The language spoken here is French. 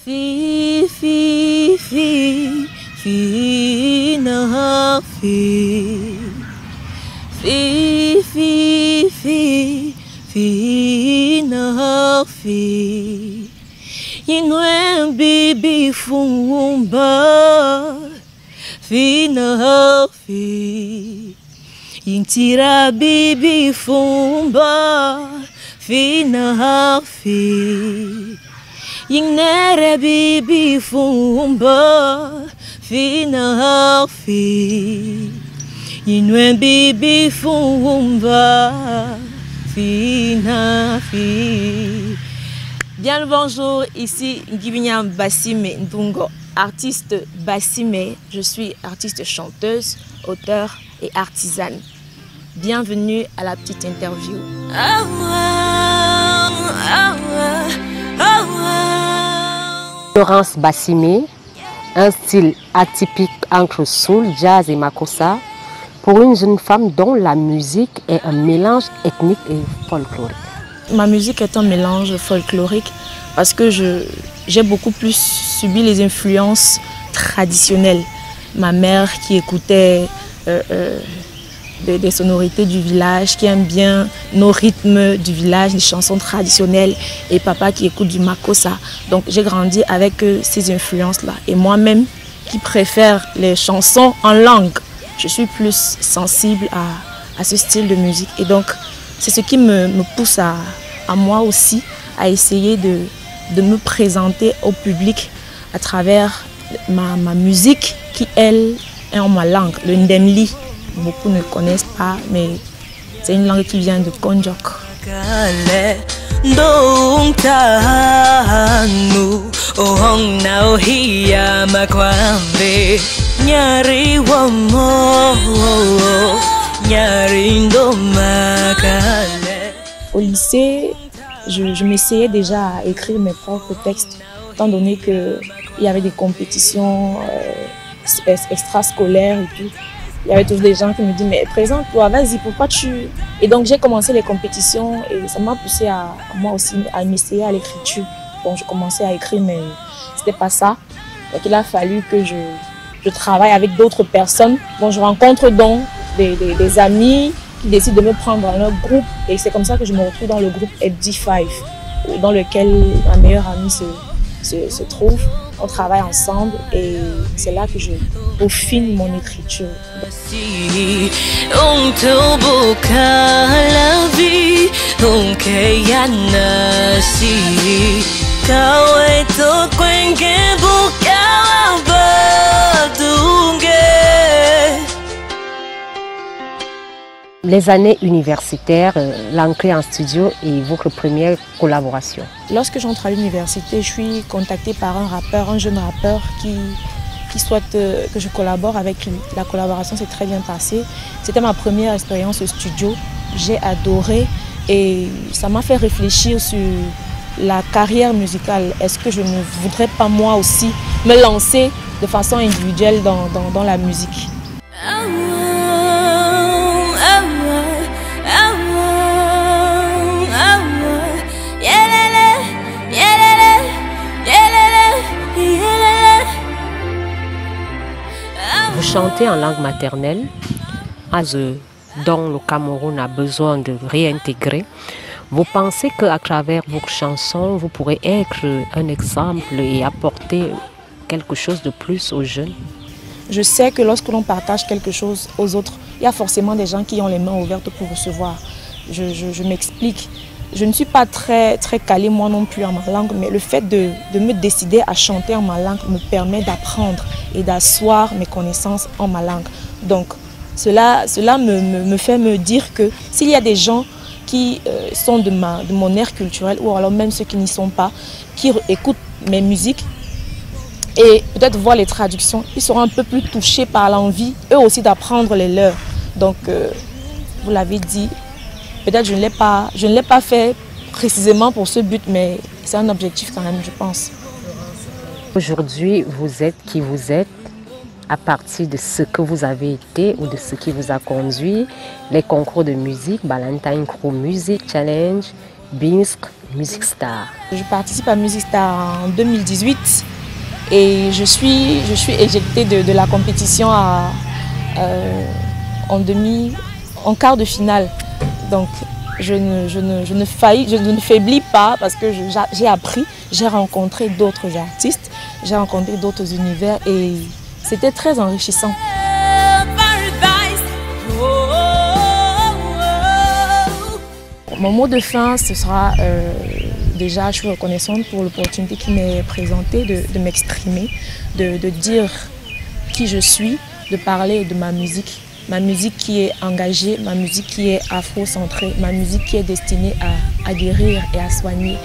Fi, fi, fi, fi, na, fi. Fi, fi, fi, fi, na, fi. Inwe bibi fumba. Fi, na, fi. Intira bibi fumba. Fi, na, fi. Nere bibi fumba, fina fi. Inwe bibi fumba, fina fi. Bien le bonjour, ici Ngibiniam Bassime Ndungo, artiste Bassime. Je suis artiste chanteuse, auteure et artisane. Bienvenue à la petite interview. Florence Bassime, un style atypique entre soul, jazz et makossa, pour une jeune femme dont la musique est un mélange ethnique et folklorique. Ma musique est un mélange folklorique parce que j'ai beaucoup plus subi les influences traditionnelles. Ma mère qui écoutait des sonorités du village, qui aime bien nos rythmes du village, les chansons traditionnelles, et papa qui écoute du makossa. Donc j'ai grandi avec ces influences-là. Et moi-même qui préfère les chansons en langue, je suis plus sensible à ce style de musique. Et donc c'est ce qui me pousse à moi aussi à essayer de me présenter au public à travers ma musique qui, elle, est en ma langue, le Ndemli. Beaucoup ne connaissent pas, mais c'est une langue qui vient de Konjok. Au lycée, je m'essayais déjà à écrire mes propres textes, étant donné qu'il y avait des compétitions extrascolaires et tout. Il y avait toujours des gens qui me disaient, mais présente-toi, vas-y, pourquoi tu... Et donc j'ai commencé les compétitions et ça m'a poussé à moi aussi à m'essayer à l'écriture. Bon, je commençais à écrire, mais c'était pas ça. Donc il a fallu que je travaille avec d'autres personnes. Bon, je rencontre donc des amis qui décident de me prendre dans leur groupe. Et c'est comme ça que je me retrouve dans le groupe FD5, dans lequel ma meilleure amie se trouve. On travaille ensemble et c'est là que je peaufine mon écriture. Les années universitaires, l'entrée en studio est votre première collaboration. Lorsque j'entre à l'université, je suis contactée par un jeune rappeur qui souhaite que je collabore avec lui. La collaboration s'est très bien passée. C'était ma première expérience au studio. J'ai adoré et ça m'a fait réfléchir sur la carrière musicale. Est-ce que je ne voudrais pas moi aussi me lancer de façon individuelle dans la musique? Vous chantez en langue maternelle, dont le Cameroun a besoin de réintégrer. Vous pensez qu'à travers vos chansons, vous pourrez être un exemple et apporter quelque chose de plus aux jeunes? Je sais que lorsque l'on partage quelque chose aux autres, il y a forcément des gens qui ont les mains ouvertes pour recevoir. Je m'explique. Je ne suis pas très calée moi non plus en ma langue, mais le fait de me décider à chanter en ma langue me permet d'apprendre et d'asseoir mes connaissances en ma langue. Donc cela me fait me dire que s'il y a des gens qui sont de mon ère culturelle, ou alors même ceux qui n'y sont pas, qui écoutent mes musiques et peut-être voient les traductions, ils seront un peu plus touchés par l'envie, eux aussi, d'apprendre les leurs. Donc, vous l'avez dit, peut-être je ne l'ai pas fait précisément pour ce but, mais c'est un objectif quand même, je pense. Aujourd'hui, vous êtes qui vous êtes à partir de ce que vous avez été ou de ce qui vous a conduit, les concours de musique, Ballantyne Crew Music Challenge, Binsk, Music Star. Je participe à Music Star en 2018 et je suis éjectée de la compétition en quart de finale. Donc je ne faiblis pas parce que j'ai appris, j'ai rencontré d'autres artistes, j'ai rencontré d'autres univers et c'était très enrichissant. Mon mot de fin, ce sera déjà, je suis reconnaissante pour l'opportunité qui m'est présentée de m'exprimer, de dire qui je suis, de parler de ma musique qui est engagée, ma musique qui est afro-centrée, ma musique qui est destinée à guérir et à soigner.